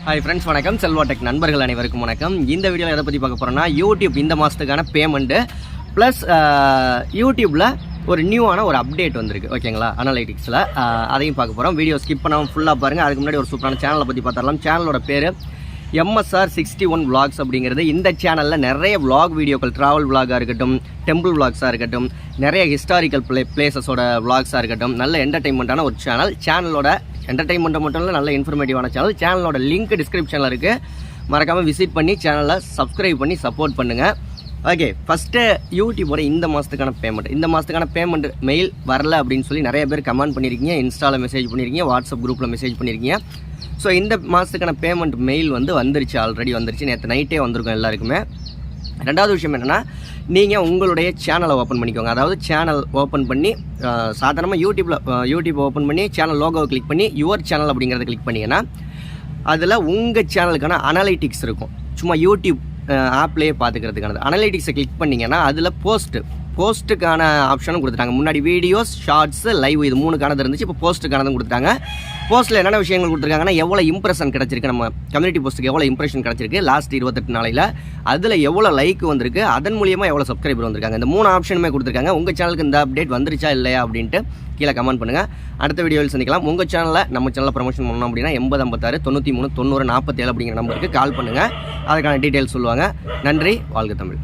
Hi friends, வணக்கம் Selva tech நண்பர்கள் அனைவருக்கும் வணக்கம். இந்த வீடியோல எதை பத்தி பார்க்க போறோம்னா YouTube இந்த மாசத்துக்கான பேமெண்ட் பிளஸ் YouTubeல ஒரு நியூவான ஒரு அப்டேட் வந்திருக்கு. ஓகேங்களா? அனலைட்டிக்ஸ்ல அதையும் பார்க்க போறோம். வீடியோ ஸ்கிப் பண்ணாம ஃபுல்லா பாருங்க. அதுக்கு முன்னாடி ஒரு சூப்பரான சேனலை பத்தி பார்த்தறலாம். சேனலோட பேரு MSR61 vlogs அப்படிங்கிறது. இந்த சேனல்ல நிறைய vlog வீடியோக்கள், டிராவல் vlog-ஆ இருக்கட்டும், டெம்பிள் vlogs-ஆ இருக்கட்டும், நிறைய ஹிஸ்டாரிக்கல் பிளேசஸோட vlogs-ஆ இருக்கட்டும், நல்ல என்டர்டெயின்மெண்டான ஒரு சேனல். சேனலோட என்டர்டெயின்மெண்ட் மட்டும் இல்லை, நல்ல இன்ஃபர்மேட்டிவான சேனல். சேனலோட லிங்க் டிஸ்கிரிப்ஷனில் இருக்குது. மறக்காமல் விசிட் பண்ணி சேனலை சப்ஸ்கிரைப் பண்ணி சப்போர்ட் பண்ணுங்கள். ஓகே, ஃபஸ்ட்டு யூடியூபோட இந்த மாதத்துக்கான பேமெண்ட் மெயில் வரல அப்படின்னு சொல்லி நிறைய பேர் கமெண்ட் பண்ணியிருக்கீங்க, இன்ஸ்டாவில் மெசேஜ் பண்ணியிருக்கீங்க, வாட்ஸ்அப் குரூப்பில் மெசேஜ் பண்ணியிருக்கீங்க. ஸோ இந்த மாதத்துக்கான பேமெண்ட் மெயில் வந்துருச்சு, ஆல்ரெடி வந்துருச்சு. நேற்று நைட்டே வந்திருக்கும் எல்லாருக்குமே. ரெண்டாவது விஷயம் என்னென்னா, நீங்கள் உங்களுடைய சேனலை ஓப்பன் பண்ணிக்கோங்க. அதாவது சேனல் ஓப்பன் பண்ணி சாதாரணமாக யூடியூப் ஓப்பன் பண்ணி சேனல் லோகோவை கிளிக் பண்ணி யுவர் சேனல் அப்படிங்கிறத கிளிக் பண்ணிங்கன்னா அதில் உங்கள் சேனலுக்கான அனலைட்டிக்ஸ் இருக்கும். சும்மா யூடியூப் ஆப்லேயே பார்த்துக்கிறதுக்கானது. அனலைட்டிக்ஸை கிளிக் பண்ணிங்கன்னா அதில் போஸ்ட்டுக்கான ஆப்ஷனும் கொடுத்துட்டாங்க. முன்னாடி வீடியோஸ், ஷார்ட்ஸு, லைவ் இது 3க்கானது இருந்துச்சு. இப்போ போஸ்ட்டுக்கானதும் கொடுத்துட்டாங்க. போஸ்ட்டில் என்னென்ன விஷயங்கள் கொடுத்துருக்காங்கன்னா, எவ்வளோ இம்ப்ரெஷன் கிடச்சிருக்கு, நம்ம கம்யூனிட்டி போஸ்ட்டுக்கு எவ்வளோ இம்ப்ரெஷன் கிடச்சிருக்கு லாஸ்ட் 28 நாளையில், அதில் எவ்வளோ லைக் வந்திருக்கு, அதன் மூலியமாக எவ்வளோ சப்ஸ்கிரைபர் வந்திருக்காங்க. இந்த 3 ஆப்ஷனுமே கொடுத்துருக்காங்க. உங்கள் சேனலுக்கு இந்த அப்டேட் வந்துருச்சா இல்லையா அப்படின்ட்டு கீழே கமெண்ட் பண்ணுங்கள். அடுத்த வீடியோவில் சந்திக்கலாம். உங்கள் சேனலில் நம்ம சேனலில் ப்ரமோஷன் பண்ணணும் அப்படின்னா 8056 93 90 47 அப்படிங்கிற நம்பருக்கு கால் பண்ணுங்கள். அதுக்கான டீட்டெயில்ஸ் சொல்லுவாங்க. நன்றி. வாழ்க தமிழ்.